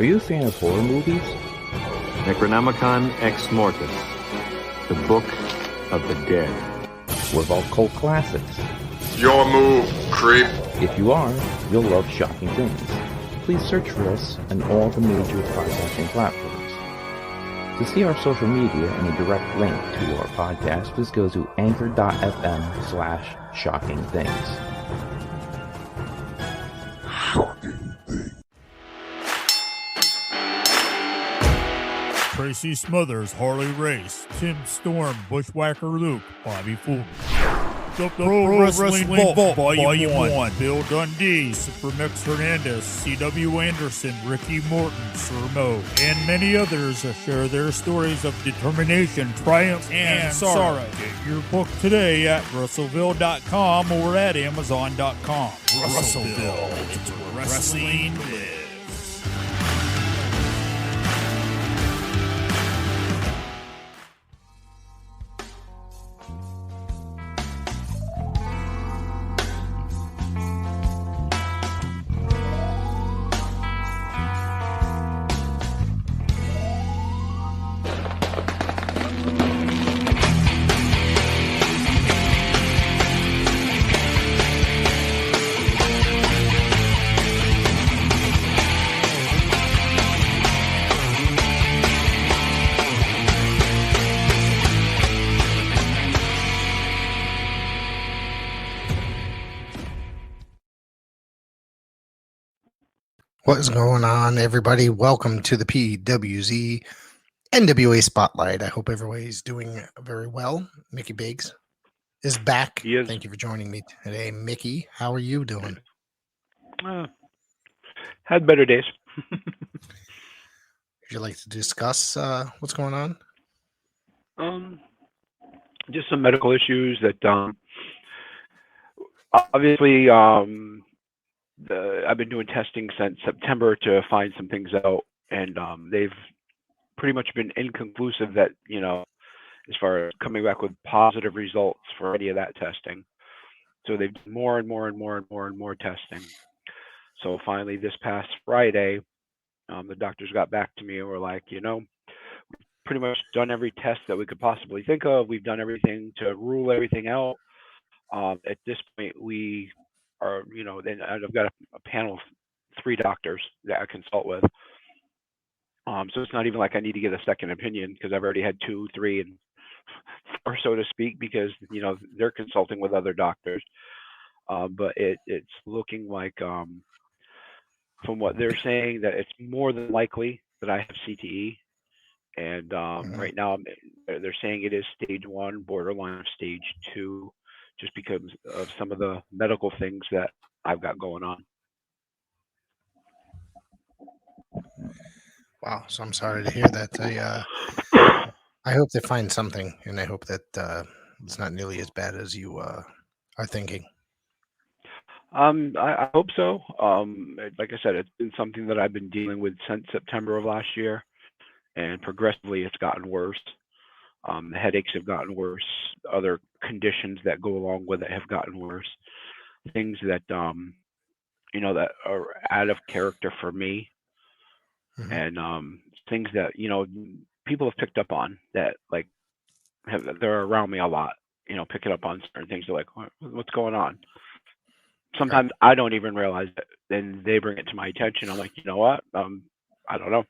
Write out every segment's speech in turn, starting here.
Are you a fan of horror movies? Necronomicon Ex Mortis, the Book of the Dead. What about cult classics? Your move, creep. If you are, you'll love Shocking Things. Please search for us on all the major podcasting platforms. To see our social media and a direct link to our podcast, please go to anchor.fm/shockingthings. Tracy Smothers, Harley Race, Tim Storm, Bushwhacker Luke, Bobby Fulton. The Pro Wrestling Vault, Volume 1, Bill Dundee, Supermix Hernandez, C.W. Anderson, Ricky Morton, Sir Mo, and many others share their stories of determination, triumph, and sorrow. Get your book today at Russellville.com or at Amazon.com. Russellville, it's where wrestling lives. What is going on, everybody? Welcome to the PWZ NWA Spotlight. I hope everybody's doing very well. Mickey Biggs is back. He is. Thank you for joining me today, Mickey. How are you doing? Had better days. Would you like to discuss what's going on? Just some medical issues that obviously I've been doing testing since September to find some things out, and they've pretty much been inconclusive that, as far as coming back with positive results for any of that testing. So they've done more and more and more and more and more testing. So finally this past Friday, the doctors got back to me and were like, we've pretty much done every test that we could possibly think of. We've done everything to rule everything out. At this point, we are, then I've got a panel of 3 doctors that I consult with. So it's not even like I need to get a second opinion, because I've already had 2, 3, and 4, so to speak, because, they're consulting with other doctors. But it's looking like, from what they're saying, that it's more than likely that I have CTE. And right now they're saying it is stage 1, borderline of stage 2, just because of some of the medical things that I've got going on. Wow, so I'm sorry to hear that. I hope they find something, and I hope that it's not nearly as bad as you are thinking. I hope so. Like I said, it's been something that I've been dealing with since September of last year, and progressively it's gotten worse. The headaches have gotten worse. Other conditions that go along with it have gotten worse. Things that that are out of character for me, and things that people have picked up on, that like they're around me a lot. Picking up on certain things. They're like, "What's going on?" Sometimes I don't even realize it. Then they bring it to my attention. I'm like, you know what? I don't know.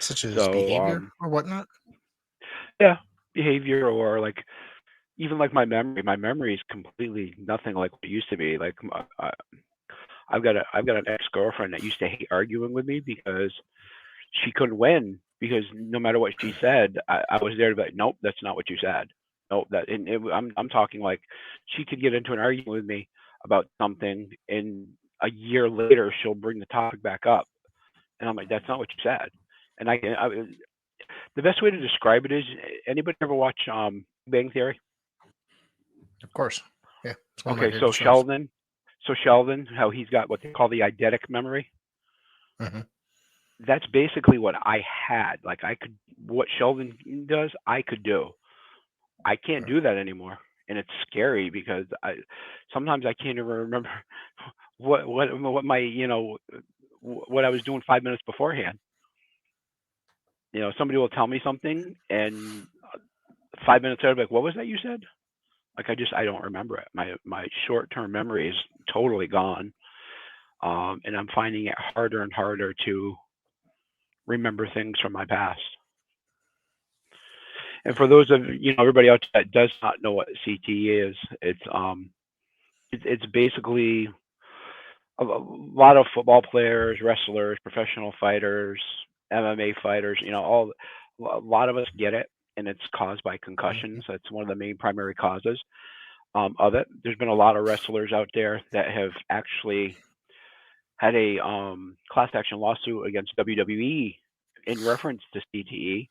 Such as behavior or whatnot? Yeah, behavior, or like even like my memory. My memory is completely nothing like what it used to be. Like I've got an ex-girlfriend that used to hate arguing with me because she couldn't win, because no matter what she said, I was there to be like, nope, that's not what you said. Nope, I'm talking like she could get into an argument with me about something, and a year later she'll bring the topic back up, and I'm like, that's not what you said. And the best way to describe it is, anybody ever watch Bang Theory? Of course. Yeah. Okay, so Sheldon, how he's got what they call the eidetic memory. That's basically what I had. Like what Sheldon does, I could do. I can't do that anymore, and it's scary because sometimes I can't even remember what my what I was doing 5 minutes beforehand. You know, somebody will tell me something, and 5 minutes later, I'll be like, what was that you said? Like, I don't remember it. My short-term memory is totally gone. And I'm finding it harder and harder to remember things from my past. And for those of everybody else that does not know what Cte is, it's basically a lot of football players, wrestlers, professional fighters, MMA fighters. A lot of us get it, and it's caused by concussions. That's one of the main primary causes of it. There's been a lot of wrestlers out there that have actually had a class action lawsuit against WWE in reference to Cte.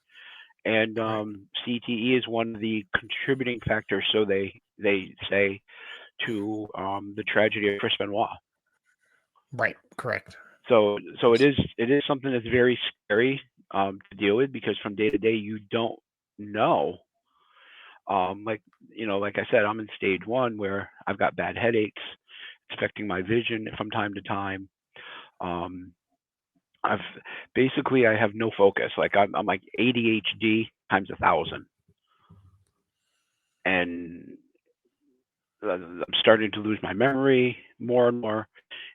And Cte is one of the contributing factors, so they say, to the tragedy of Chris Benoit. Right, correct. So it is something that's very scary to deal with, because from day to day you don't know. Like I said, I'm in stage 1 where I've got bad headaches. It's affecting my vision from time to time. I have no focus. Like I'm like ADHD times 1,000, and I'm starting to lose my memory more and more.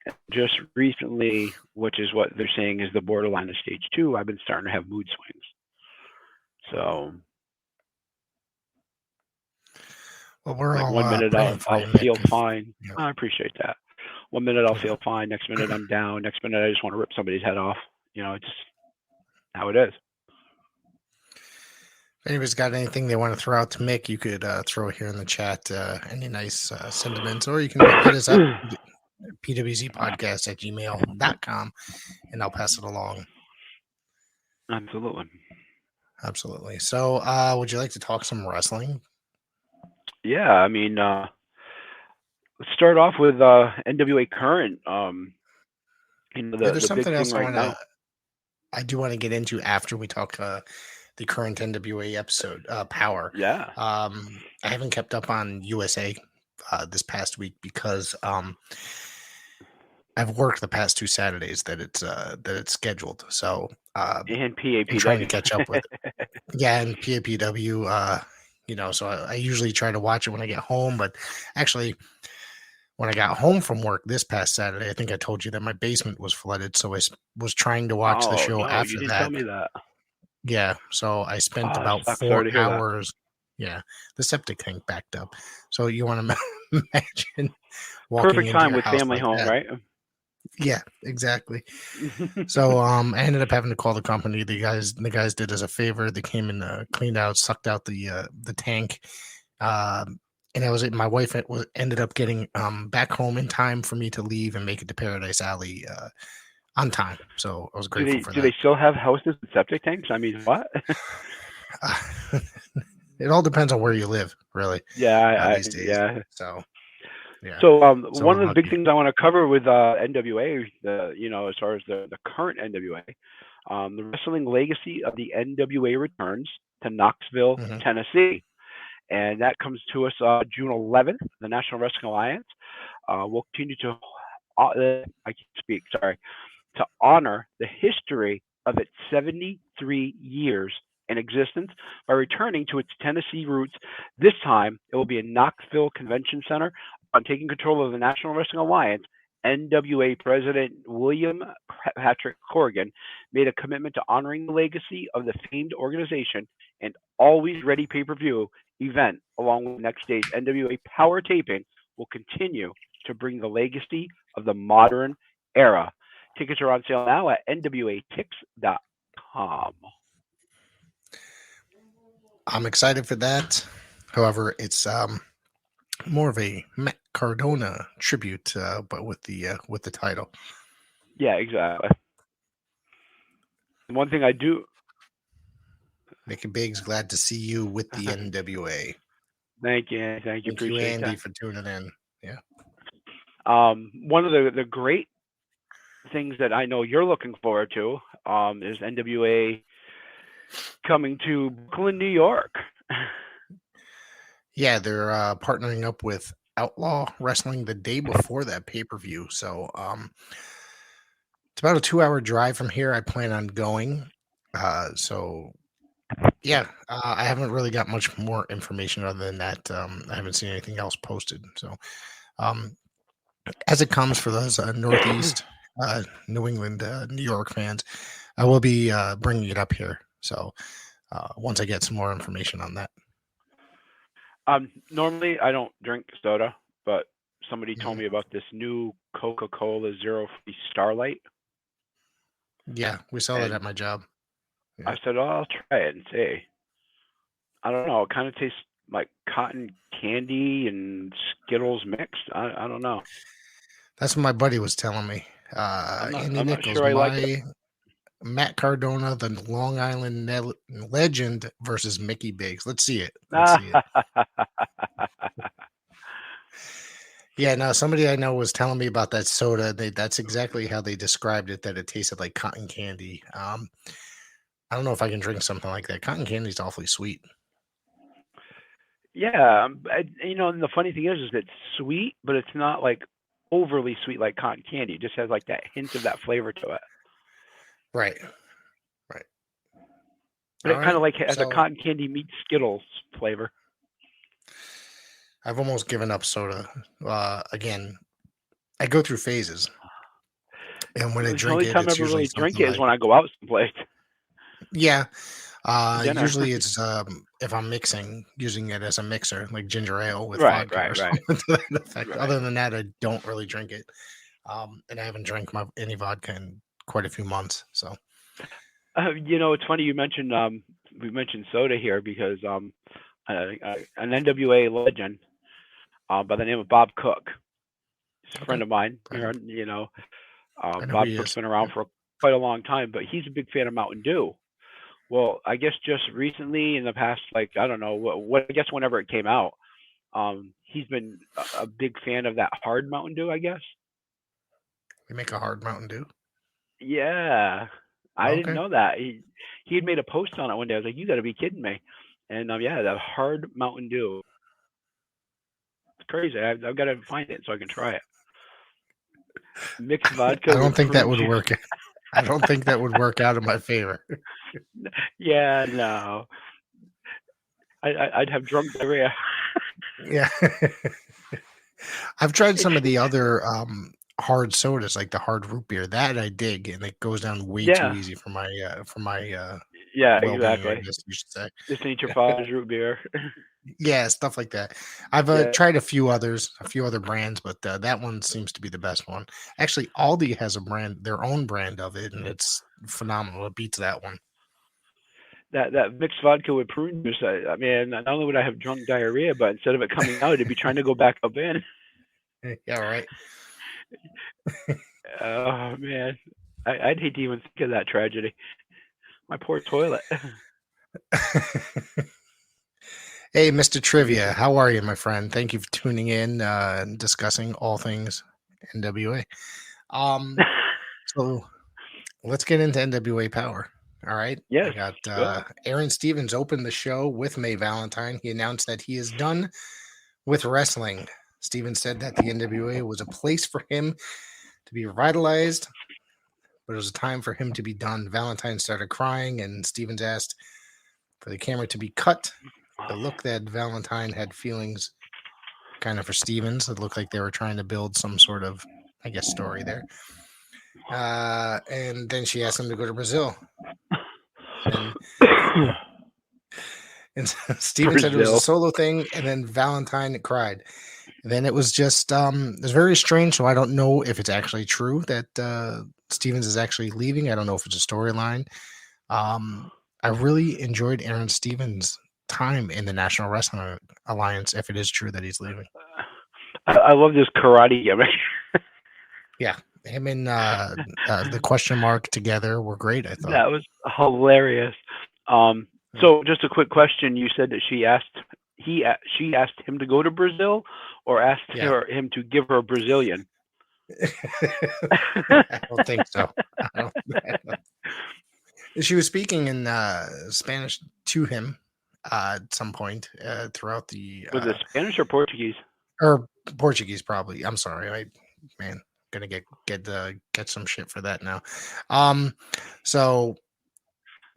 And just recently, which is what they're saying is the borderline of stage 2, I've been starting to have mood swings. So, well, we're like all 1 minute I'll feel fine. Yeah. I appreciate that. 1 minute I'll feel fine. Next minute I'm down. Next minute I just want to rip somebody's head off. It's how it is. If anybody's got anything they want to throw out to Mick, you could throw here in the chat any nice sentiments, or you can hit us up pwzpodcast@gmail.com, and I'll pass it along. Absolutely. So would you like to talk some wrestling? Yeah, I mean, let's start off with NWA Current. There's something else I do want to get into after we talk the current NWA episode, Powerrr. Yeah. I haven't kept up on USA this past week because I've worked the past 2 Saturdays that it's scheduled. So and PAPW. I'm trying to catch up with it. Yeah, and PAPW. So I usually try to watch it when I get home, but actually, when I got home from work this past Saturday, I think I told you that my basement was flooded, so I was trying to watch the show after you didn't that. tell me that. Yeah, so I spent about 4 hours. Yeah, the septic tank backed up. So you want to imagine walking perfect into time your with house family like home, that. right? Yeah, exactly. So I ended up having to call the company. The guys did us a favor. They came and cleaned out, sucked out the tank. And my wife ended up getting back home in time for me to leave and make it to Paradise Alley on time. So I was grateful for that. Do they still have houses with septic tanks? I mean, what? It all depends on where you live, really. Yeah, these days. yeah. So, yeah. So one of the big things I want to cover with NWA, as far as the current NWA, the wrestling legacy of the NWA returns to Knoxville, Tennessee. And that comes to us June 11th. The National Wrestling Alliance will continue to, to honor the history of its 73 years in existence by returning to its Tennessee roots. This time, it will be in Knoxville Convention Center. On taking control of the National Wrestling Alliance, NWA President William Patrick Corgan made a commitment to honoring the legacy of the famed organization and Always Ready pay-per-view event, along with next day's NWA Powerrr taping, will continue to bring the legacy of the modern era. Tickets are on sale now at nwatix.com. I'm excited for that. However, it's more of a Matt Cardona tribute, but with the title. Yeah, exactly. One thing I do. Mickey Biggs, glad to see you with the NWA. Thank you. Thank you, Andy, for tuning in. Yeah. One of the great things that I know you're looking forward to is NWA coming to Brooklyn, New York. Yeah, they're partnering up with Outlaw Wrestling the day before that pay-per-view. So It's about a 2-hour drive from here. I plan on going. So yeah, I haven't really got much more information other than that. I haven't seen anything else posted. So um, as it comes for those Northeast, New England, New York fans, I will be bringing it up here. So once I get some more information on that. Normally I don't drink soda, but somebody told me about this new Coca-Cola Zero Free Starlight. Yeah, we saw that at my job. I said, "Oh, I'll try it and see." I don't know. It kind of tastes like cotton candy and Skittles mixed. I don't know. That's what my buddy was telling me. I'm not Nichols, sure I like it. Matt Cardona, the Long Island legend versus Mickey Biggs. Let's see it. Let's see it. Yeah, no, somebody I know was telling me about that soda. That's exactly how they described it, that it tasted like cotton candy. I don't know if I can drink something like that. Cotton candy is awfully sweet. Yeah, and the funny thing is it's sweet, but it's not like overly sweet like cotton candy. It just has like that hint of that flavor to it. Right. But it kind of like has a cotton candy meets Skittles flavor. I've almost given up soda. Again, I go through phases, and when I drink it, the only time I ever really drink it is when I go out someplace. Yeah. Usually it's if I'm using it as a mixer, like ginger ale with vodka or something to that effect. Other than that, I don't really drink it. And I haven't drank any vodka in quite a few months. So it's funny you mentioned we mentioned soda here because an NWA legend by the name of Bob Cook. He's a friend of mine. Bob Cook's been around for quite a long time, but he's a big fan of Mountain Dew. Well, I guess just recently in the past, like, I don't know, what I guess whenever it came out, he's been a big fan of that hard Mountain Dew, I guess. We make a hard Mountain Dew? Yeah. I didn't know that. He had made a post on it one day. I was like, you got to be kidding me. And yeah, that hard Mountain Dew. It's crazy. I've got to find it so I can try it. Mixed vodka. I don't think that would work. I don't think that would work out in my favor. Yeah, no. I'd have drunk diarrhea. Yeah. I've tried some of the other hard sodas, like the hard root beer. That I dig, and it goes down way too easy for my yeah, exactly. I guess you should say. This ain't your father's root beer. Yeah, stuff like that. I've tried a few other brands, but that one seems to be the best one. Actually, Aldi has their own brand of it, and it's phenomenal. It beats that one. That mixed vodka with prune juice. I mean, not only would I have drunk diarrhea, but instead of it coming out, it'd be trying to go back up in. Yeah, right. Oh man, I'd hate to even think of that tragedy. My poor toilet. Hey, Mr. Trivia, how are you, my friend? Thank you for tuning in and discussing all things NWA. So let's get into NWA Powerrr. All right. Yeah. I got Aaron Stevens opened the show with May Valentine. He announced that he is done with wrestling. Stevens said that the NWA was a place for him to be revitalized, but it was a time for him to be done. Valentine started crying, and Stevens asked for the camera to be cut. It looked that Valentine had feelings kind of for Stevens. It looked like they were trying to build some sort of, I guess, story there. And then she asked him to go to Brazil. And Stevens said it was a solo thing, and then Valentine cried. And then it was just, it was very strange. So I don't know if it's actually true that Stevens is actually leaving. I don't know if it's a storyline. I really enjoyed Aaron Stevens' time in the National Wrestling Alliance, if it is true that he's leaving. I love this karate gimmick. Yeah, him and the question mark together were great, I thought. That was hilarious. So just a quick question. You said that she asked him to go to Brazil, or asked him to give her a Brazilian? I don't think so. She was speaking in Spanish to him at some point throughout the. Was it Spanish or Portuguese? Or Portuguese, probably. I'm sorry, gonna get some shit for that now. So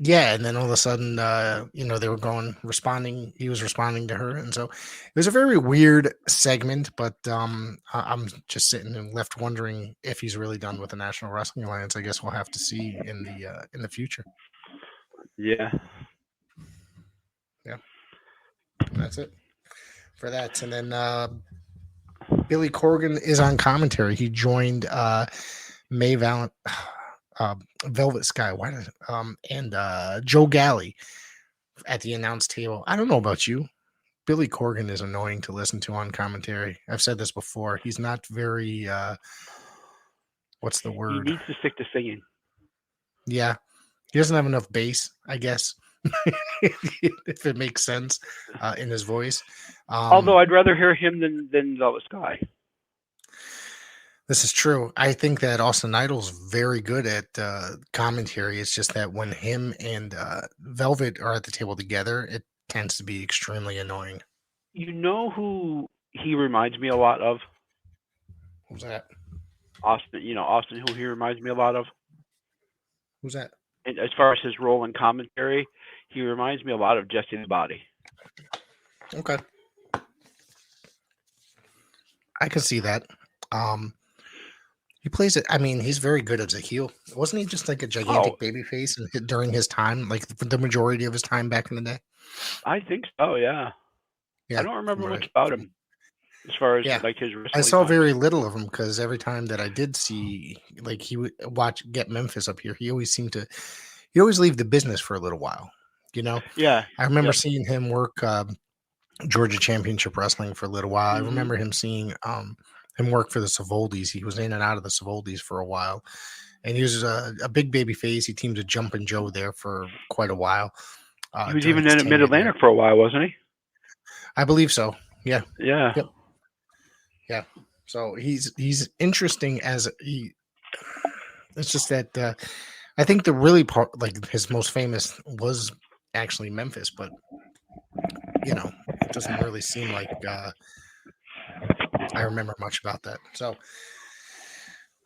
yeah, and then all of a sudden, they were responding. He was responding to her, and so it was a very weird segment. But I'm just sitting and left wondering if he's really done with the National Wrestling Alliance. I guess we'll have to see in the future. Yeah. Yeah, and that's it for that. And then Billy Corgan is on commentary. He joined May Valent. Velvet Sky, and Joe Galley at the announce table. I don't know about you. Billy Corgan is annoying to listen to on commentary. I've said this before. He's not very what's the word? He needs to stick to singing. Yeah. He doesn't have enough bass, I guess. If it makes sense in his voice. Although I'd rather hear him than Velvet Sky. This is true. I think that Austin Idol's very good at commentary. It's just that when him and Velvet are at the table together, it tends to be extremely annoying. You know who he reminds me a lot of? Who's that? Austin. Austin, who he reminds me a lot of? Who's that? And as far as his role in commentary, he reminds me a lot of Jesse the Body. Okay. I can see that. He plays it. I mean, he's very good as a heel. Wasn't he just like a gigantic baby face during his time, like the majority of his time back in the day? I think so, yeah. I don't remember much about him as far as like his wrestling. I saw very little of him because every time that I did see, like he would get Memphis up here, he always leave the business for a little while, Yeah. I remember seeing him work Georgia Championship Wrestling for a little while. I remember him seeing him work for the Savoldis. He was in and out of the Savoldis for a while, and he was a big baby face. He teamed with Jumpin' Joe there for quite a while. He was even in Mid-Atlantic for a while, wasn't he? I believe so. Yeah. Yeah. Yep. Yeah. So he's interesting as he. It's just that I think the really part, like his most famous, was actually Memphis, but it doesn't really seem like I remember much about that. So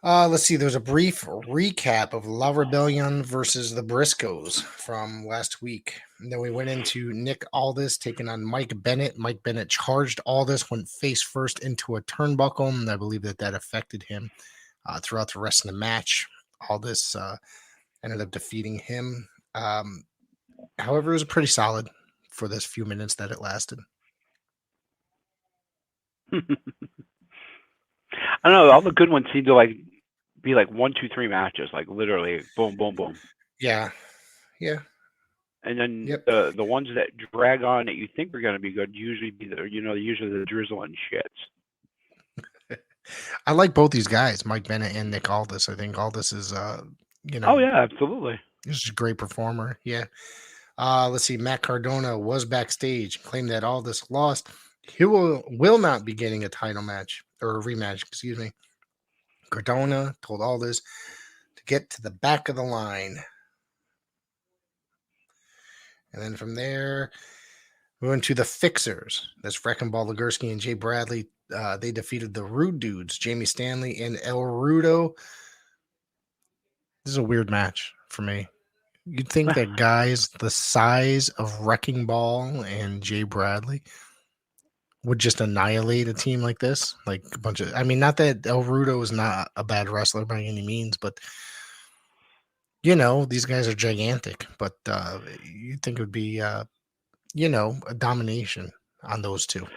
let's see. There's a brief recap of La Rebellion versus the Briscoes from last week. And then we went into Nick Aldis taking on Mike Bennett. Mike Bennett charged Aldis, went face first into a turnbuckle, and I believe that affected him throughout the rest of the match. Aldis ended up defeating him. However, it was pretty solid for this few minutes that it lasted. I don't know. All the good ones seem to be 1, 2, 3 matches, like literally boom, boom, boom. Yeah. And then the ones that drag on that you think are going to be good usually usually the drizzle and shits. I like both these guys, Mike Bennett and Nick Aldis. I think Aldis is, Oh yeah, absolutely. He's a great performer. Yeah. Let's see. Matt Cardona was backstage, claimed that Aldis lost. He will not be getting a title match or a rematch. Excuse me. Cardona told Aldis to get to the back of the line. And then from there, we went to the Fixers. That's Wrecking Ball Legursky and Jay Bradley. They defeated the Rude Dudes, Jamie Stanley and El Rudo. This is a weird match for me. You'd think that guys the size of Wrecking Ball and Jay Bradley would just annihilate a team like this. Like a bunch of, I mean, not that El Rudo is not a bad wrestler by any means, but these guys are gigantic, but you'd think it would be, a domination on those two.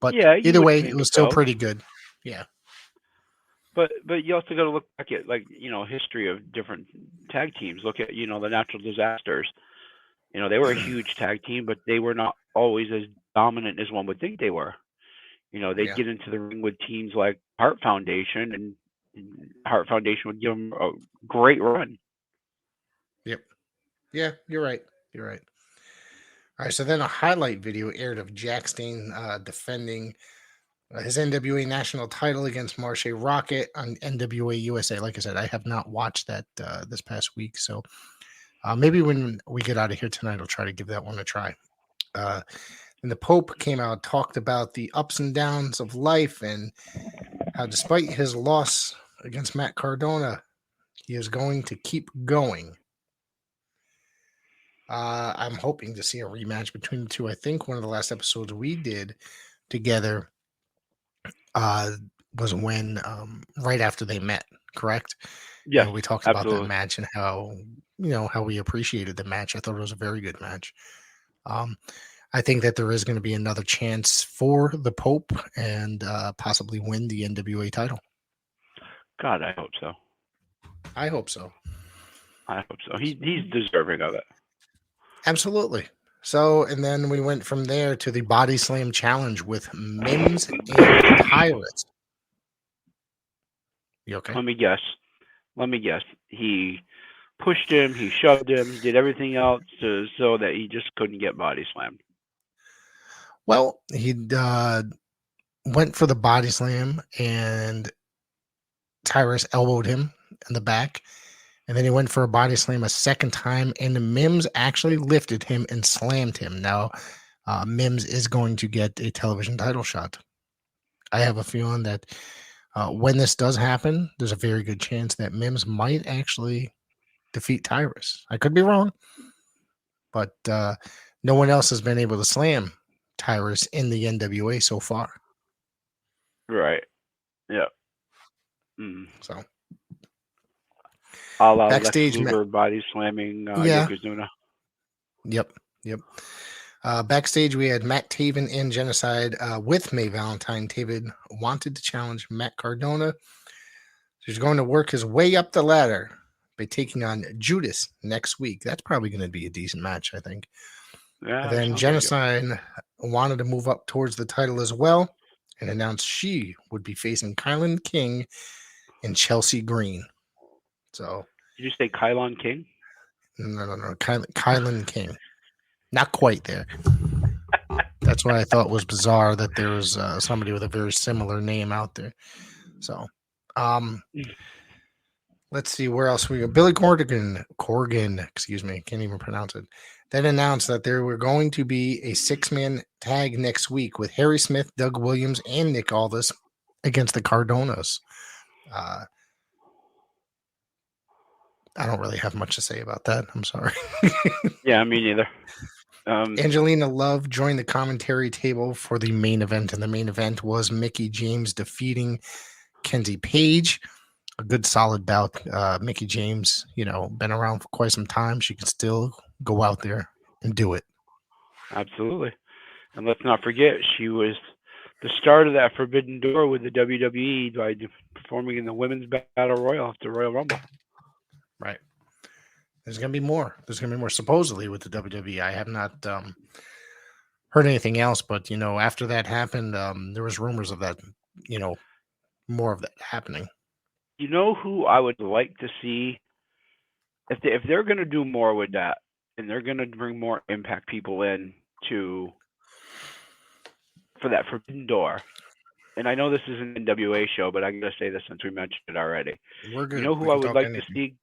But either way, it was still pretty good. Yeah. But you also got to look back at history of different tag teams. Look at the Natural Disasters. They were a huge tag team, but they were not always as dominant as one would think they were. They'd get into the ring with teams like Heart Foundation, and Heart Foundation would give them a great run. Yep. Yeah, you're right. All right, so then a highlight video aired of Jack Stain defending his NWA national title against Marshe Rockett on NWA USA. Like I said, I have not watched that this past week, so maybe when we get out of here tonight, I'll try to give that one a try. And the Pope came out, talked about the ups and downs of life and how despite his loss against Matt Cardona. He is going to keep going. I'm hoping to see a rematch between the two. I think one of the last episodes we did together was when right after they met, correct? Yes, We talked about that absolutely. match and how how we appreciated the match. I thought it was a very good match. I think that there is going to be another chance for the Pope and possibly win the NWA title. God, I hope so. I hope so. I hope so. He's deserving of it. Absolutely. So, and then we went from there to the Body Slam Challenge with Mims and Tyrus. You okay? Let me guess. He pushed him, he shoved him, he did everything else so that he just couldn't get body slammed. Well, he went for the body slam, and Tyrus elbowed him in the back. And then he went for a body slam a second time, and Mims actually lifted him and slammed him. Now, Mims is going to get a television title shot. I have a feeling that when this does happen, there's a very good chance that Mims might actually defeat Tyrus. I could be wrong, but no one else has been able to slam Tyrus in the NWA so far. Right. Yeah. Mm. So. Backstage, Lex Luger body slamming Yokozuna. Yep. Backstage, we had Matt Taven in Genocide with May Valentine. Taven wanted to challenge Matt Cardona. He's going to work his way up the ladder by taking on Judas next week. That's probably going to be a decent match, I think. Yeah. And then Genocide wanted to move up towards the title as well and announced she would be facing Kylan King and Chelsea Green. So, did you say Kylan King? No. Kylan King. Not quite there. That's what I thought was bizarre, that there was somebody with a very similar name out there. So, let's see where else we go. Billy Corgan, excuse me, can't even pronounce it. Then announced that there were going to be a 6-man tag next week with Harry Smith, Doug Williams, and Nick Aldis against the Cardonas. I don't really have much to say about that. I'm sorry. Yeah, me neither. Angelina Love joined the commentary table for the main event, and the main event was Mickie James defeating Kenzie Page. A good solid bout. Mickie James, been around for quite some time. She can still go out there and do it. Absolutely. And let's not forget, she was the start of that forbidden door with the WWE by performing in the Women's Battle Royal after Royal Rumble. Right. There's going to be more. Supposedly with the WWE. I have not heard anything else, but, after that happened, there was rumors of that, more of that happening. You know who I would like to see? If they're going to do more with that, and they're going to bring more Impact people in for that forbidden door, and I know this is an NWA show, but I'm going to say this since we mentioned it already. We're good. You know who I would like to see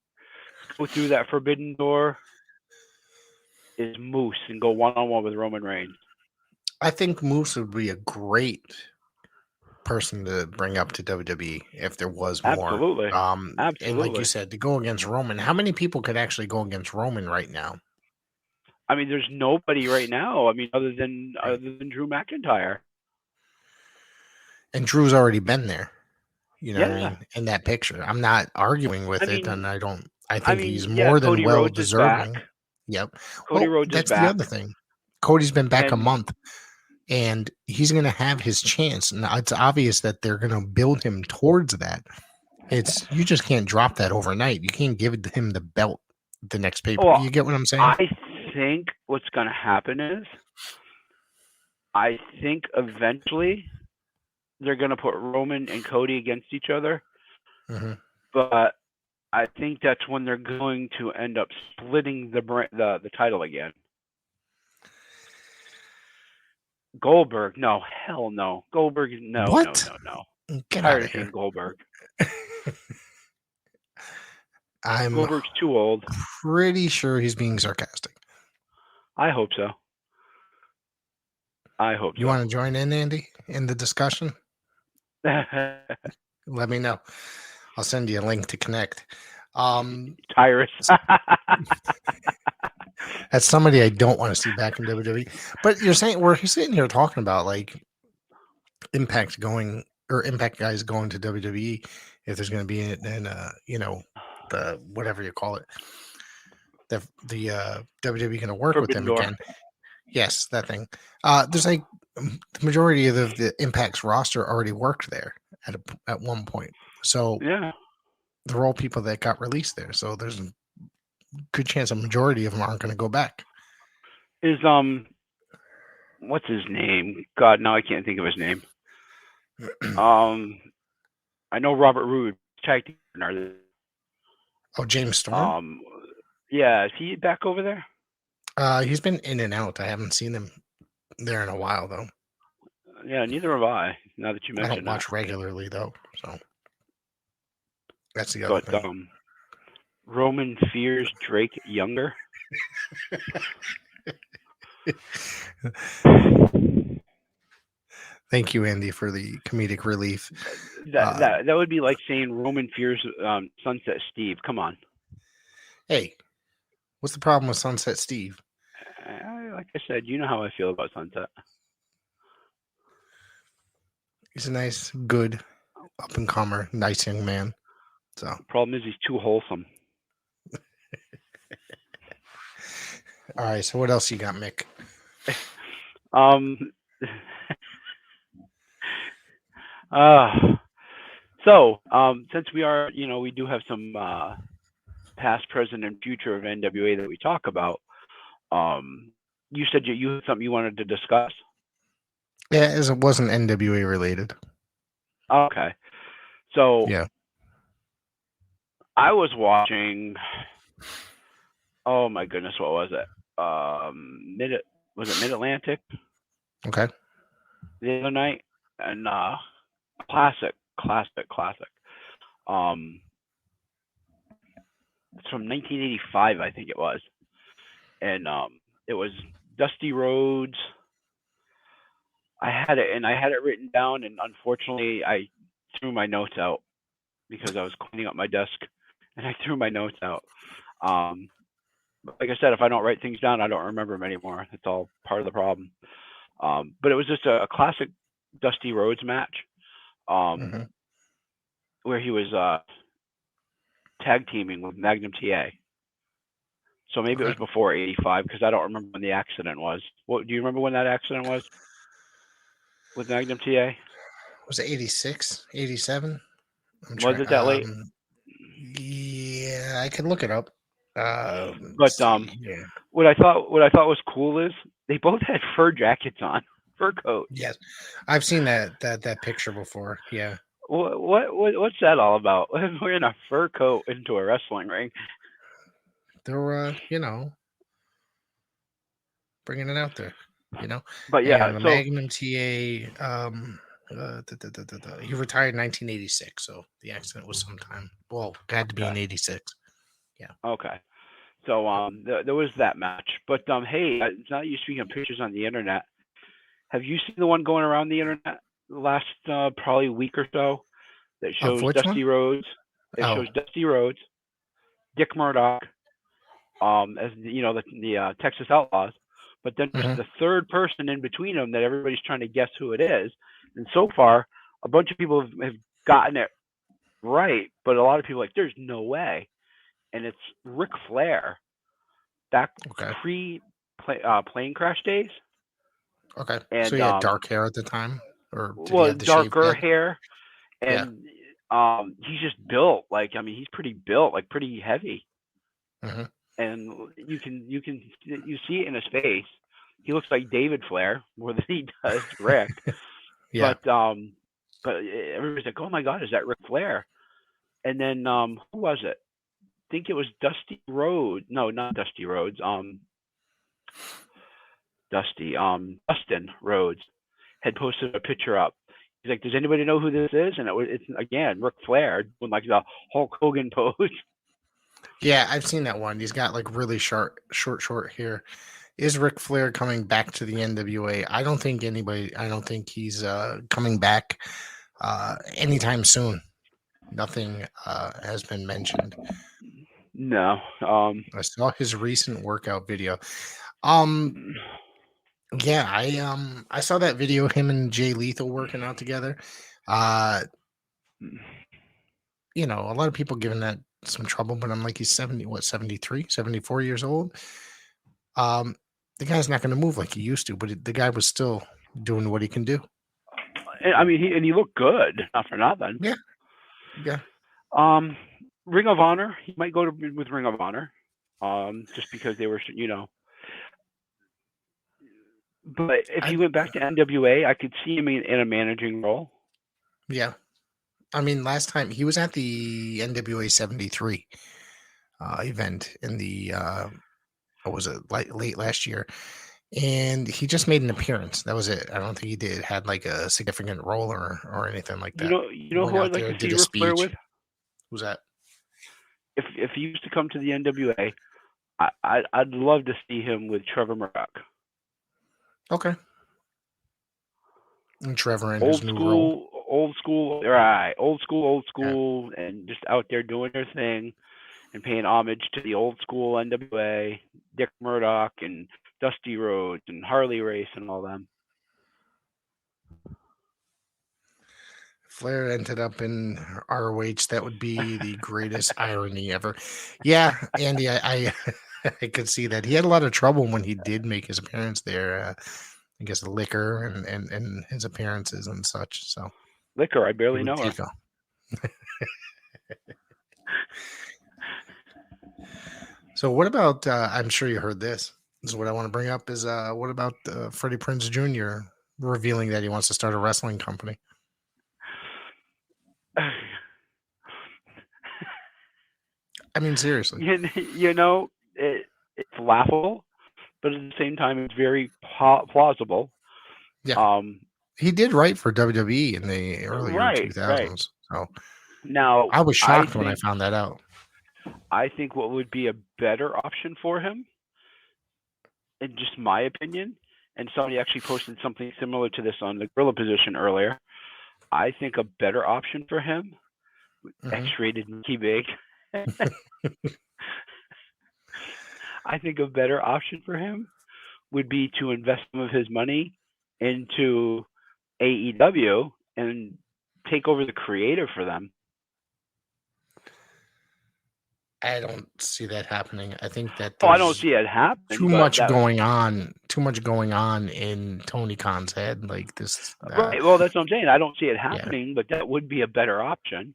go through that forbidden door is Moose and go one-on-one with Roman Reigns. I think Moose would be a great person to bring up to WWE if there was more. Absolutely. Absolutely. And like you said, to go against Roman, how many people could actually go against Roman right now? I mean, there's nobody right now. I mean, other than Drew McIntyre. And Drew's already been there. You know what I mean? In that picture. I'm not arguing with it, and I think he's yeah, more than Cody well Rhodes deserving. Yep. Cody Rhodes that's is back. The other thing. Cody's been back a month, and he's going to have his chance. Now, it's obvious that they're going to build him towards that. You just can't drop that overnight. You can't give him the belt the next paper. You get what I'm saying? I think what's going to happen is, I think eventually they're going to put Roman and Cody against each other. Mm-hmm. But I think that's when they're going to end up splitting the title again. Goldberg, no, hell no. Goldberg, no, what? no. Get out of here. Goldberg. Goldberg's too old. Pretty sure he's being sarcastic. I hope so. You want to join in, Andy, in the discussion? Let me know. I'll send you a link to connect. Tyrus. That's somebody I don't want to see back in WWE. But you're saying we're sitting here talking about like Impact guys going to WWE if there's going to be in the whatever you call it, the WWE going to work with them again. Yes, that thing. There's like the majority of the Impact's roster already worked there at one point. So yeah, they're all people that got released there. So there's a good chance a majority of them aren't going to go back. Is what's his name? God, now I can't think of his name. I know Robert Roode tag team partner. Oh, James Storm. Yeah, is he back over there? He's been in and out. I haven't seen him there in a while though. Yeah, neither have I. Now that you mention, I don't watch regularly though, so that's the other thing. Roman fears Drake younger. Thank you, Andy, for the comedic relief. That would be like saying Roman fears Sunset Steve. Come on. Hey, what's the problem with Sunset Steve? Like I said, you know how I feel about Sunset. He's a nice, good, up and comer, nice young man. So the problem is he's too wholesome. All right, so what else you got, Mick? Since we are, we do have some past, present, and future of NWA that we talk about. You said you had something you wanted to discuss. Yeah, as it wasn't NWA related. Okay, so yeah, I was watching. Oh my goodness, what was it? Was it Mid Atlantic? Okay. The other night, and classic. It's from 1985, I think it was, and it was Dusty Rhodes. I had it written down, and unfortunately, I threw my notes out because I was cleaning up my desk, and I threw my notes out. Like I said, if I don't write things down, I don't remember them anymore. It's all part of the problem. But it was just a classic Dusty Rhodes match, where he was tag teaming with Magnum TA. So maybe it was before 85 because I don't remember when the accident was. What do you remember when that accident was with Magnum TA? Was it 86, 87? Was it that late? Yeah, I could look it up. But what I thought was cool is they both had fur jackets on, fur coats. Yes, I've seen that picture before. Yeah. What's that all about? Wearing a fur coat into a wrestling ring. They're bringing it out there, But yeah, the Magnum TA. He retired in 1986, so the accident was sometime. Well, it had to be in 86. Yeah. Okay. So there was that match, but hey, now that you're speaking of pictures on the internet, have you seen the one going around the internet the last probably week or so that shows Dusty Rhodes? It shows Dusty Rhodes, Dick Murdoch, as the Texas Outlaws, but then there's the third person in between them that everybody's trying to guess who it is. And so far, a bunch of people have gotten it right, but a lot of people are like, there's no way. And it's Ric Flair back pre-plane crash days. Okay. And, so he had dark hair at the time? Or darker hair. And he's just built. He's pretty built, pretty heavy. Mm-hmm. And you see it in his face. He looks like David Flair more than he does Rick. Yeah. But everybody's like, oh my God, is that Ric Flair? And then who was it? I think it was Dusty Rhodes. No, not Dusty Rhodes. Dustin Rhodes had posted a picture up. He's like, does anybody know who this is? And it's again Ric Flair with the Hulk Hogan pose. Yeah, I've seen that one. He's got really short hair. Is Ric Flair coming back to the NWA? I don't think he's coming back anytime soon. Nothing has been mentioned. No. I saw his recent workout video. Yeah, I saw that video, him and Jay Lethal working out together. You know, a lot of people giving that some trouble, but I'm like, he's 73, 74 years old. The guy's not going to move like he used to, but the guy was still doing what he can do. I mean, he looked good, not for nothing. Yeah. Yeah. Ring of Honor, he might go with Ring of Honor, just because they were, you know. But if he went back to NWA, I could see him in a managing role. Yeah. I mean, last time he was at the NWA 73 event in the, what was it, late last year. And he just made an appearance. That was it. I don't think he had like a significant role or anything like that. You know who I'd like to see Ric Flair with? Who's that? If he used to come to the NWA, I'd love to see him with Trevor Murdoch. Okay. And Trevor and his new role. Old school, right? Old school, yeah. And just out there doing their thing and paying homage to the old school NWA, Dick Murdoch and Dusty Rhodes and Harley Race and all them. Flair ended up in ROH. That would be the greatest irony ever. Yeah, Andy, I could see that. He had a lot of trouble when he did make his appearance there. I guess the liquor and his appearances and such. So liquor, I barely know her. So what about? I'm sure you heard this. This is what I want to bring up. Is what about Freddie Prinze Jr. revealing that he wants to start a wrestling company? I mean, seriously. You know, it's laughable, but at the same time, it's very plausible. Yeah. He did write for WWE in the early 2000s. Right. So now I was shocked when I found that out. I think what would be a better option for him, in just my opinion, and somebody actually posted something similar to this on the Gorilla Position earlier. I think a better option for him, X-rated Mickey Big. I think a better option for him would be to invest some of his money into AEW and take over the creative for them. I don't see that happening. I think that I don't see it happening. Too much going on in Tony Khan's head, like this. Right. Well, that's what I'm saying. I don't see it happening, but that would be a better option.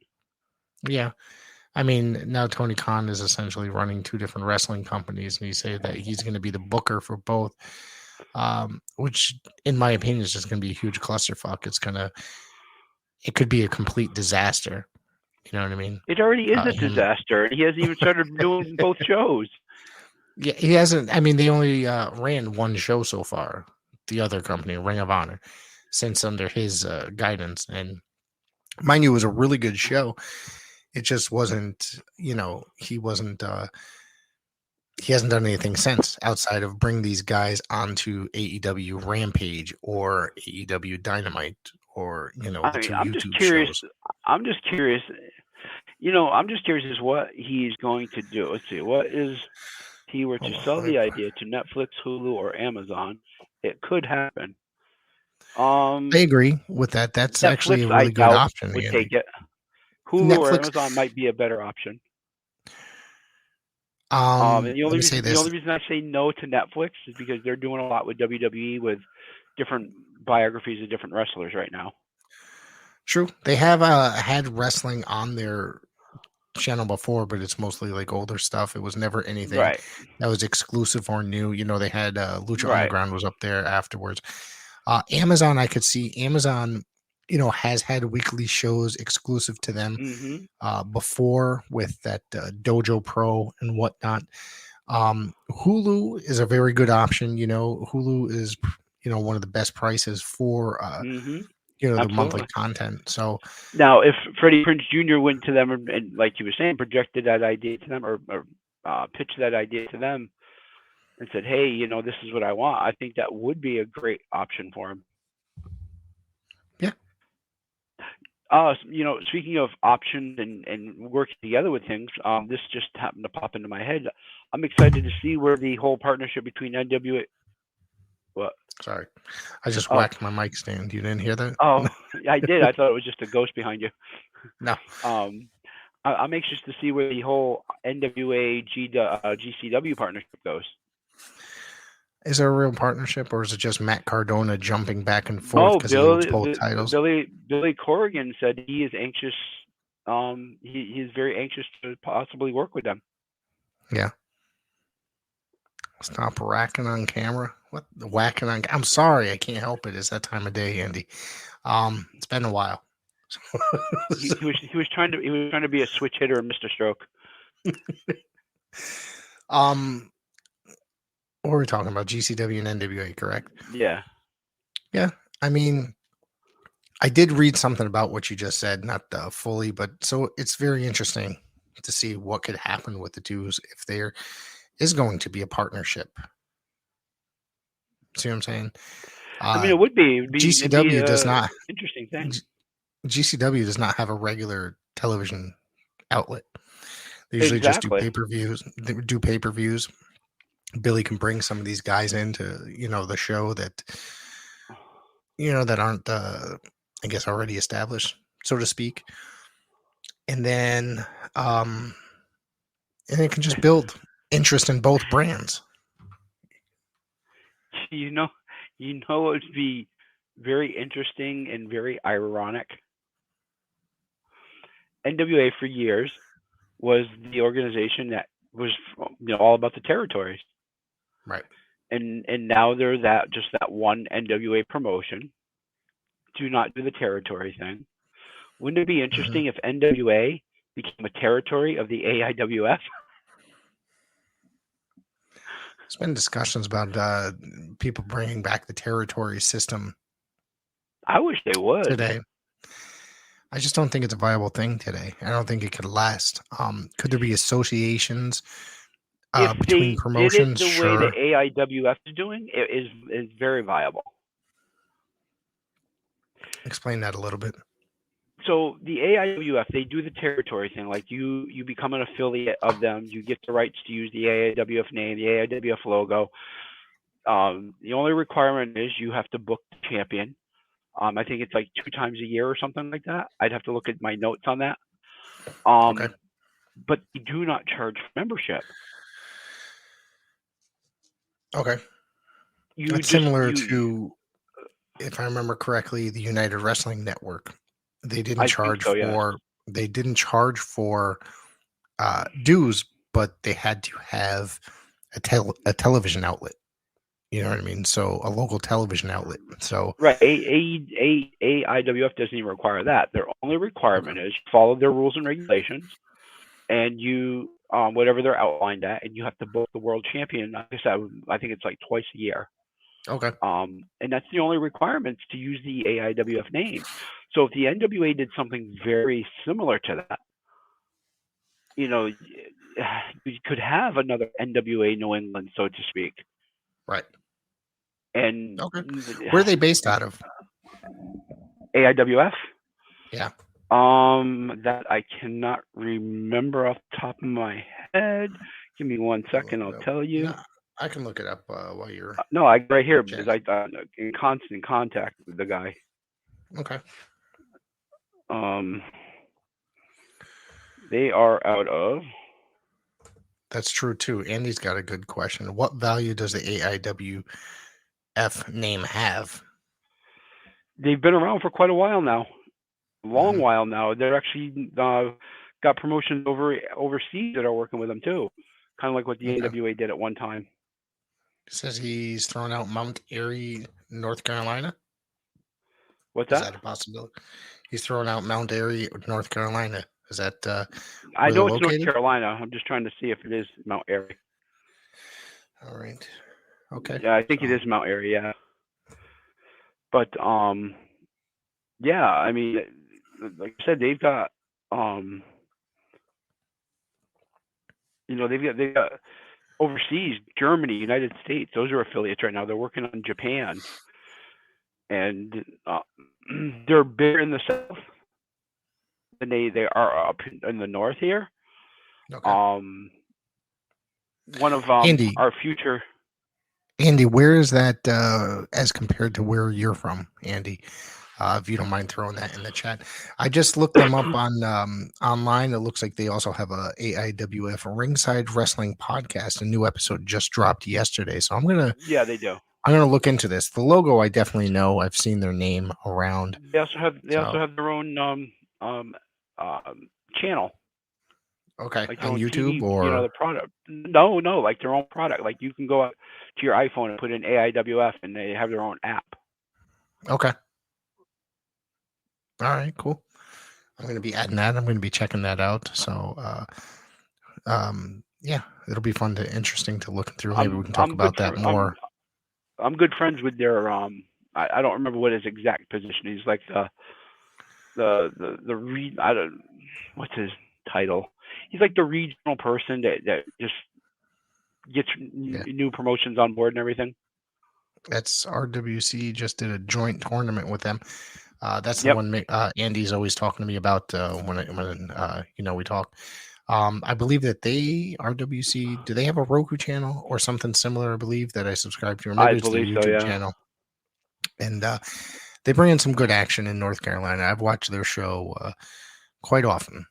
Yeah. I mean, now Tony Khan is essentially running two different wrestling companies, and he said that he's going to be the booker for both, which, in my opinion, is just going to be a huge clusterfuck. It could be a complete disaster. You know what I mean? It already is a disaster. He hasn't even started doing both shows. Yeah, he hasn't. I mean, they only ran one show so far, the other company, Ring of Honor, since under his guidance. And mind you, it was a really good show. It just wasn't, he hasn't done anything since outside of bring these guys onto AEW Rampage or AEW Dynamite or, I'm just curious. Shows. I'm just curious. I'm just curious as what he's going to do. Let's see. What is he were to sell the idea to Netflix, Hulu, or Amazon? It could happen. I agree with that. That's Netflix, actually a really good option. Would take it. Hulu or Amazon might be a better option. And the only reason I say no to Netflix is because they're doing a lot with WWE with different biographies of different wrestlers right now. True. They have had wrestling on their channel before, but it's mostly like older stuff. It was never anything that was exclusive or new. They had Lucha Underground was up there afterwards. Amazon, I could see Amazon, has had weekly shows exclusive to them before with that Dojo Pro and whatnot. Hulu is a very good option. Hulu is, one of the best prices for, the monthly content. So now if Freddie Prinze Jr. went to them and like you were saying, projected that idea to them or pitched that idea to them and said, hey, this is what I want, I think that would be a great option for him. Yeah. Speaking of options and working together with things, this just happened to pop into my head. I'm excited to see where the whole partnership between NWA. What? Sorry, I just Oh. whacked my mic stand. You didn't hear that? Oh, I did. I thought it was just a ghost behind you. No. I'm anxious to see where the whole NWA GCW partnership goes. Is there a real partnership, or is it just Matt Cardona jumping back and forth because he owns both titles? Billy Corgan said he is anxious. He's very anxious to possibly work with them. Yeah. Stop racking on camera. What the whacking on? I'm sorry, I can't help it. It's that time of day, Andy. It's been a while. he was trying to be a switch hitter and Mr. Stroke. What were we talking about? GCW and NWA, correct? Yeah. Yeah. I mean, I did read something about what you just said, not fully, but so it's very interesting to see what could happen with the two if there is going to be a partnership. See what I'm saying? I mean, it would be GCW does not interesting thing. GCW does not have a regular television outlet. They usually just do pay-per-views. They do pay-per-views. Billy can bring some of these guys into, the show that, that aren't, I guess, already established, so to speak. And then, and it can just build interest in both brands. It would be very interesting and very ironic. NWA for years was the organization that was all about the territories. Right. And now they're that one NWA promotion. Do not do the territory thing. Wouldn't it be interesting if NWA became a territory of the AIWF? There's been discussions about people bringing back the territory system. I wish they would. Today. I just don't think it's a viable thing today. I don't think it could last. Could there be associations between promotions? If they did it the way the AIWF is doing, it is very viable. Explain that a little bit. So the AIWF, they do the territory thing. Like you become an affiliate of them. You get the rights to use the AIWF name, the AIWF logo. The only requirement is you have to book the champion. I think it's like 2 times a year or something like that. I'd have to look at my notes on that. Okay. But you do not charge for membership. Okay. It's similar to, if I remember correctly, the United Wrestling Network. They didn't charge They didn't charge for dues, but they had to have a television outlet. You know what I mean? So a local television outlet. So right, AIWF doesn't even require that. Their only requirement is follow their rules and regulations, and you whatever they're outlined at, and you have to book the world champion. Like I said, I think it's like twice a year. Okay. And that's the only requirements to use the AIWF name. So if the NWA did something very similar to that, you could have another NWA New England, so to speak. Right. And okay. Where are they based out of? AIWF? Yeah. That I cannot remember off the top of my head. Give me 1 second, I'll tell you. No, I can look it up while you're. No, I right here because I'm in constant contact with the guy. Okay. They are out of. That's true too. Andy's got a good question. What value does the AIWF name have? They've been around for quite a while now. Long while now. They're actually got promotions overseas that are working with them too. Kind of like what the AWA did at one time. It says he's thrown out Mount Airy, North Carolina. What's that? Is that a possibility? He's thrown out Mount Airy, North Carolina. Is that I know it's North Carolina. I'm just trying to see if it is Mount Airy. All right. Okay. Yeah, I think it is Mount Airy, yeah. But yeah, I mean, like I said, they've got they've got overseas, Germany, United States, those are affiliates right now. They're working on Japan. And they're bigger in the South. than they are up in the north here. Okay. One of Andy. our future. Andy, where is that as compared to where you're from, Andy? If you don't mind throwing that in the chat. I just looked them up on online. It looks like they also have a AIWF Ringside Wrestling podcast. A new episode just dropped yesterday. So Yeah, they do. I'm gonna look into this. The logo I definitely know. I've seen their name around. They also have their own channel. Okay, like on their own YouTube TV, or the product. No, like their own product. Like you can go out to your iPhone and put in AIWF, and they have their own app. okay. All right, cool. I'm going to be adding that. I'm going to be checking that out. So, yeah, it'll be interesting to look through. Maybe we can talk about that more. I'm good friends with their I don't remember what his exact position is. Like what's his title? He's like the regional person that just gets new promotions on board and everything. That's RWC just did a joint tournament with them. That's the one Andy's always talking to me about when we talk. I believe that RWC, do they have a Roku channel or something similar? I believe that I subscribe to, or maybe it's their YouTube channel. And they bring in some good action in North Carolina. I've watched their show quite often.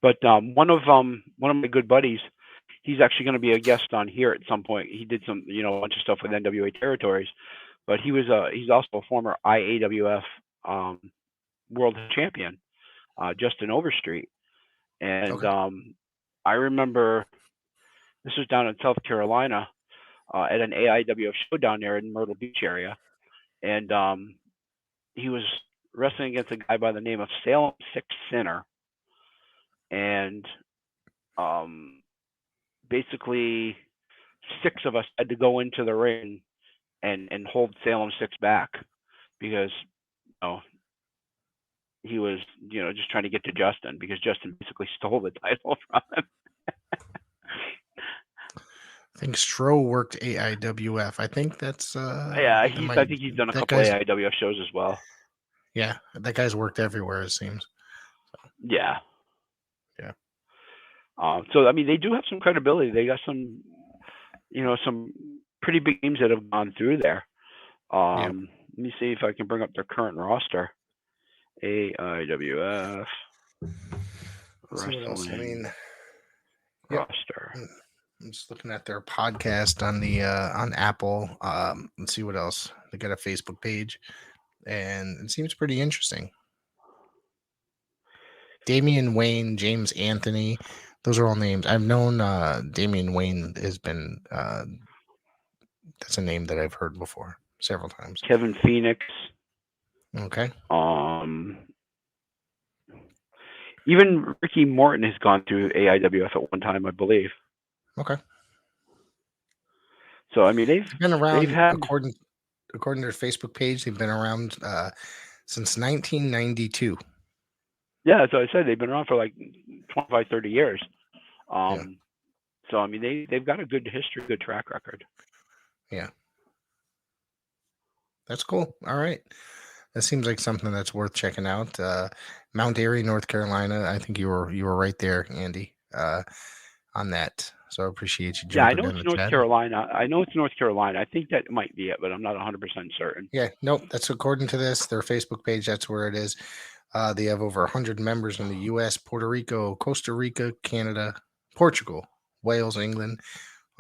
But one of my good buddies, he's actually going to be a guest on here at some point. He did some a bunch of stuff with NWA territories. But he's also a former IAWF world champion, Justin Overstreet. And I remember this was down in South Carolina at an AIWF show down there in Myrtle Beach area. And he was wrestling against a guy by the name of Salem Six Sinner. And basically 6 of us had to go into the ring and hold Salem Six back because he was just trying to get to Justin because Justin basically stole the title from him. I think Stro worked AIWF. I think that's I think he's done a couple AIWF shows as well. Yeah, that guy's worked everywhere, it seems. Yeah. So I mean, they do have some credibility. They got some some pretty big names that have gone through there. Let me see if I can bring up their current roster. AIWF wrestling roster. I'm just looking at their podcast on the on Apple. Let's see what else. They got a Facebook page, and it seems pretty interesting. Damian Wayne, James Anthony. Those are all names. I've known Damian Wayne has been that's a name that I've heard before several times. Kevin Phoenix. Okay. Even Ricky Morton has gone through AIWF at one time, I believe. Okay. So I mean they've been around according to their Facebook page, they've been around since 1992. Yeah, so I said they've been around for like 25, 30 years. So I mean they've got a good history, good track record. Yeah. That's cool. All right. That seems like something that's worth checking out. Mount Airy, North Carolina. I think you were right there, Andy, on that. So I appreciate you. Yeah, I know it's North Carolina. I know it's North Carolina. I think that might be it, but I'm not 100% certain. Yeah, nope. That's according to their Facebook page. That's where it is. They have over 100 members in the U.S., Puerto Rico, Costa Rica, Canada, Portugal, Wales, England,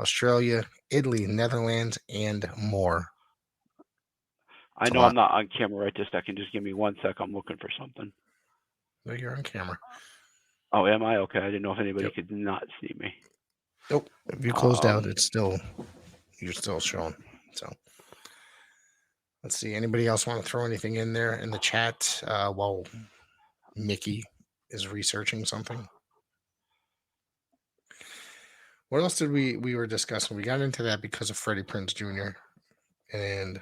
Australia, Italy, Netherlands, and more. I know I'm not on camera right this second. Just give me 1 sec. I'm looking for something. No, you're on camera. Oh, am I? Okay. I didn't know if anybody could not see me. Nope. If you closed out, you're still showing. So let's see. Anybody else want to throw anything in there in the chat while Mickey is researching something? What else did we were discussing? We got into that because of Freddie Prinze Jr. and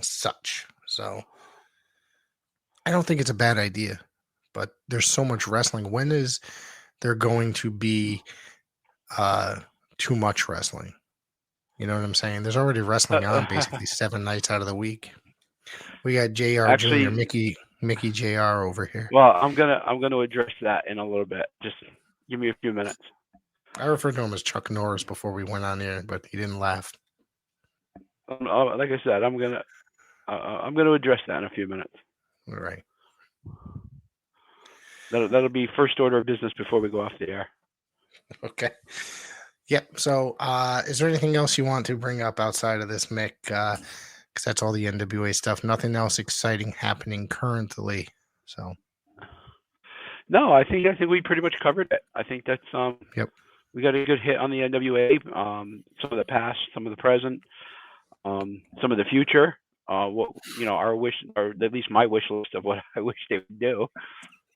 such. So I don't think it's a bad idea, but there's so much wrestling. When is there going to be too much wrestling? You know what I'm saying? There's already wrestling on basically 7 nights out of the week. We got JR Jr. Mickey Mickey Jr. over here. Well, I'm gonna address that in a little bit. Just give me a few minutes. I referred to him as Chuck Norris before we went on here, but he didn't laugh. Like I said, I'm gonna address that in a few minutes. All right. That'll be first order of business before we go off the air. Okay. Yep. So, is there anything else you want to bring up outside of this, Mick? Because that's all the NWA stuff. Nothing else exciting happening currently. So. No, I think we pretty much covered it. I think that's Yep. We got a good hit on the NWA. Some of the past, some of the present, some of the future. What our wish, or at least my wish list of what I wish they would do.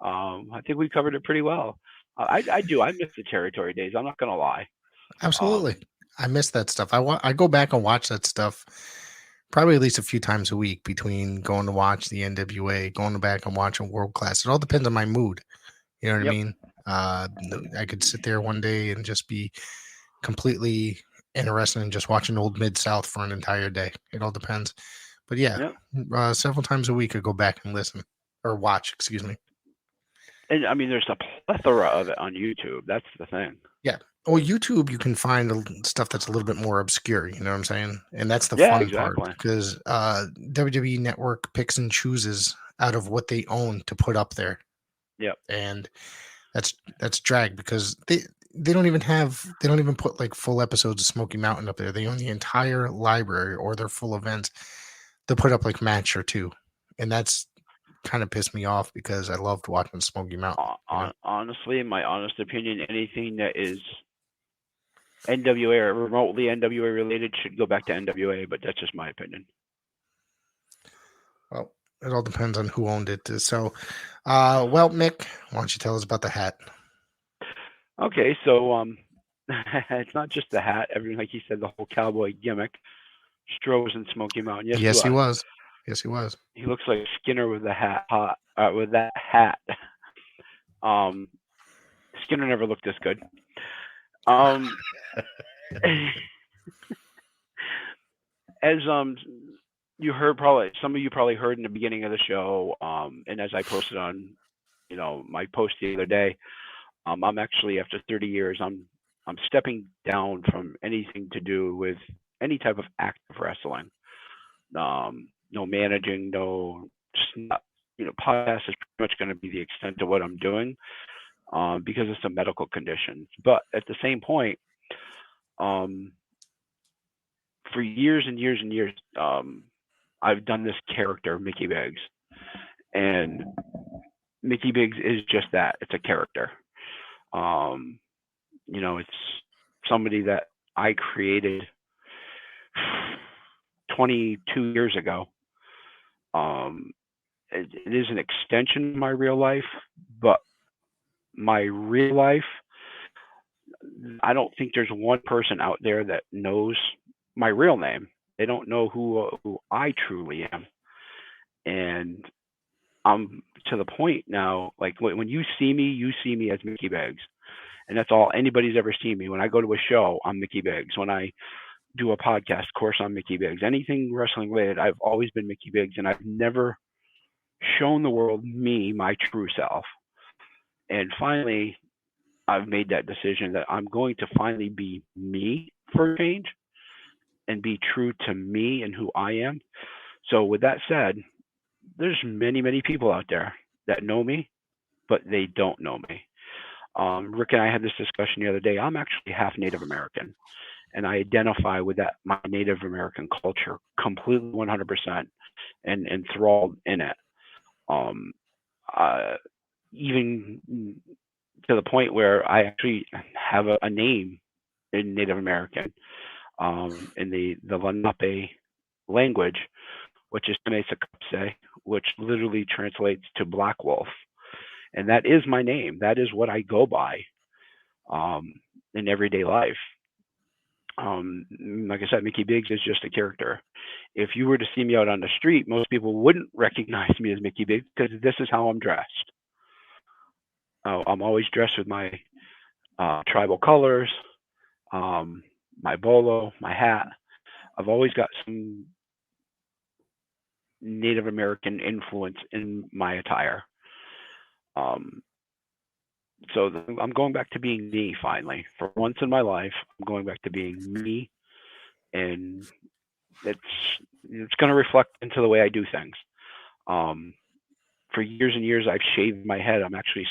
I think we covered it pretty well. I do. I miss the territory days. I'm not gonna lie. Absolutely. I miss that stuff. I go back and watch that stuff probably at least a few times a week between going to watch the NWA, going back and watching World Class. It all depends on my mood. You know what I mean? I could sit there one day and just be completely interested in just watching old Mid-South for an entire day. It all depends. But yeah, several times a week I go back and listen or watch, excuse me. And I mean, there's a plethora of it on YouTube. That's the thing. Yeah. Well, YouTube, you can find stuff that's a little bit more obscure. You know what I'm saying? And that's the fun part, because WWE Network picks and chooses out of what they own to put up there. Yep. And that's drag, because they don't even put like full episodes of Smoky Mountain up there. They own the entire library or their full events. They'll put up like match or two, and that's kind of pissed me off because I loved watching Smoky Mountain. Honestly, in my honest opinion, anything that is NWA or remotely NWA related should go back to NWA, but that's just my opinion. Well, it all depends on who owned it. So, well, Mick, why don't you tell us about the hat? Okay, so it's not just the hat. Everything, like you said, the whole cowboy gimmick. Stroh's in Smoky Mountain. Yes, he was. Yes, he was. He looks like Skinner with the hat. With that hat. Skinner never looked this good. As you heard, probably some of you probably heard in the beginning of the show, and as I posted on, my post the other day, I'm actually, after 30 years, I'm stepping down from anything to do with any type of active wrestling. No managing, just not, podcast is pretty much going to be the extent of what I'm doing, because it's a medical condition. But at the same point, for years and years and years, I've done this character, Mickey Biggs, and Mickey Biggs is just that. It's a character. It's somebody that I created 22 years ago. It is an extension of my real life, but my real life, I don't think there's one person out there that knows my real name. They don't know who I truly am. And I'm to the point now, like when you see me as Mickey Biggs. And that's all anybody's ever seen me. When I go to a show, I'm Mickey Biggs. When I do a podcast, of course, I'm Mickey Biggs. Anything wrestling related, I've always been Mickey Biggs, and I've never shown the world me, my true self. And finally, I've made that decision that I'm going to finally be me for a change and be true to me and who I am. So with that said, there's many, many people out there that know me, but they don't know me. Rick and I had this discussion the other day. I'm actually half Native American, and I identify with that, my Native American culture, completely 100%, and enthralled in it. Even to the point where I actually have a name in Native American, in the Lenape language, which is Cte Is, which literally translates to Black Wolf. And that is my name. That is what I go by in everyday life. Like I said, Mickey Biggs is just a character. If you were to see me out on the street, most people wouldn't recognize me as Mickey Biggs, because this is how I'm dressed. I'm always dressed with my tribal colors, my bolo, my hat. I've always got some Native American influence in my attire. So I'm going back to being me finally. For once in my life, I'm going back to being me, and it's going to reflect into the way I do things. For years and years, I've shaved my head. I'm actually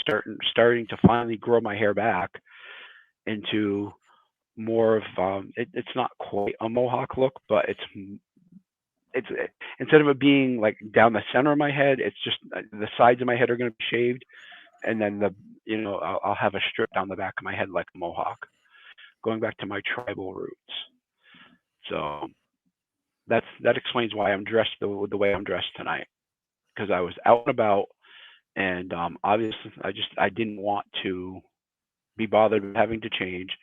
starting to finally grow my hair back into more of it's not quite a mohawk look, but it's instead of it being like down the center of my head, it's just the sides of my head are going to be shaved, and then I'll have a strip down the back of my head like a mohawk, going back to my tribal roots. So that explains why I'm dressed the way I'm dressed tonight, because I was out and about, and obviously I didn't want to be bothered with having to change,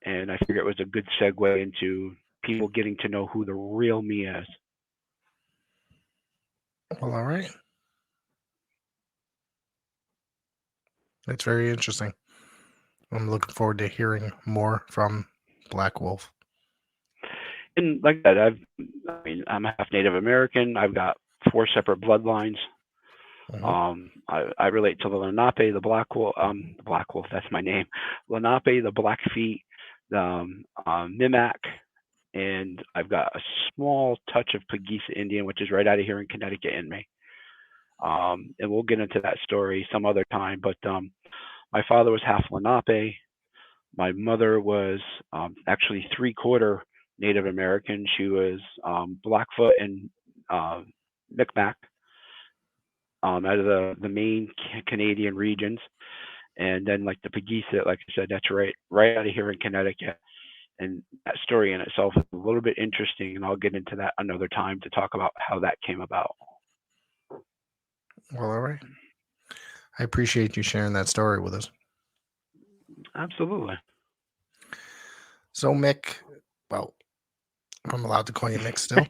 and I figured it was a good segue into people getting to know who the real me is. Well, all right. That's very interesting. I'm looking forward to hearing more from Black Wolf. And like that, I'm half Native American. I've got 4 separate bloodlines. I relate to the Lenape, the Black Wolf. The Black Wolf, that's my name. Lenape, the Blackfeet, the Mimac, and I've got a small touch of Pagisa Indian, which is right out of here in Connecticut, in me. And we'll get into that story some other time. But my father was half Lenape. My mother was actually 3/4 Native American. She was Blackfoot and Micmac out of the main Canadian regions. And then like the Pagisa, like I said, that's right out of here in Connecticut. And that story in itself is a little bit interesting, and I'll get into that another time to talk about how that came about. Well, all right. I appreciate you sharing that story with us. Absolutely. So, Mick, well, I'm allowed to call you Mick still.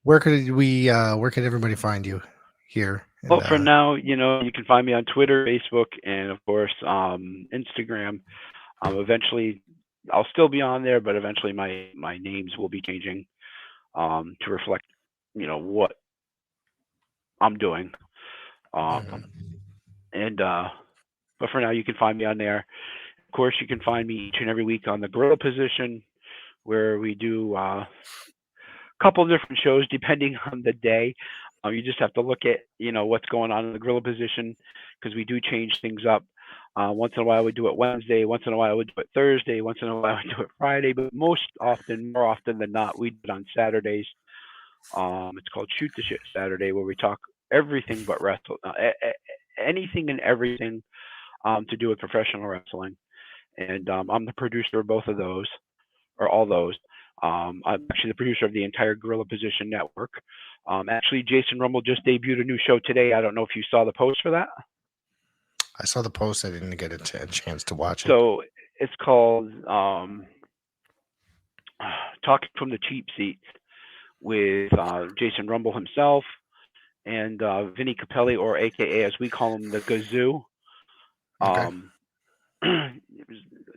Where could everybody find you here? Well, for now, you can find me on Twitter, Facebook, and of course, Instagram. Eventually, I'll still be on there, but eventually my names will be changing to reflect, what I'm doing. But for now, you can find me on there. Of course, you can find me each and every week on the Gorilla Position, where we do a couple of different shows depending on the day. You just have to look at, what's going on in the Gorilla Position, because we do change things up. Once in a while we do it Wednesday, once in a while we do it Thursday, once in a while we do it Friday, but more often than not, we do it on Saturdays. It's called Shoot the Shit Saturday, where we talk everything but wrestle, anything and everything to do with professional wrestling. And I'm the producer of both of those, or all those. I'm actually the producer of the entire Gorilla Position network. Actually, Jason Rumble just debuted a new show today. I don't know if you saw the post for that. I saw the post. I didn't get a chance to watch it. So it's called Talking from the Cheap Seats with Jason Rumble himself and Vinny Capelli, or AKA as we call him, the Gazoo. Okay.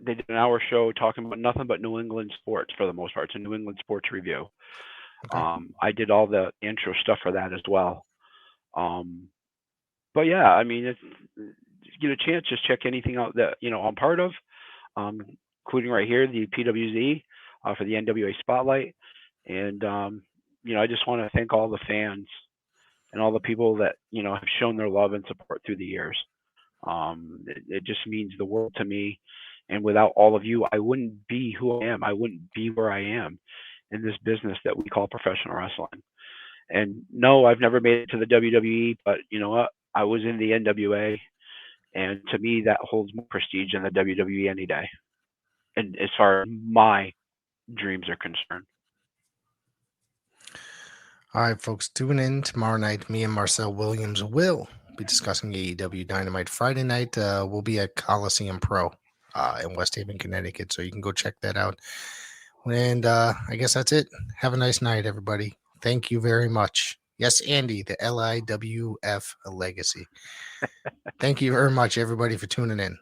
They did an hour show talking about nothing but New England sports for the most part. It's a New England sports review. Okay. I did all the intro stuff for that as well. But yeah, if you get a chance, just check anything out that I'm part of, including right here the PWZ for the NWA Spotlite. And I just want to thank all the fans and all the people that have shown their love and support through the years. It just means the world to me. And without all of you, I wouldn't be who I am. I wouldn't be where I am in this business that we call professional wrestling. And no, I've never made it to the WWE, but you know what? I was in the NWA, and to me, that holds more prestige than the WWE any day. And as far as my dreams are concerned. All right, folks, tune in tomorrow night. Me and Marcel Williams will be discussing AEW Dynamite. Friday night, we'll be at Coliseum Pro in West Haven, Connecticut, so you can go check that out. And I guess that's it. Have a nice night, everybody. Thank you very much. Yes, Andy, the LIWF Legacy. Thank you very much, everybody, for tuning in.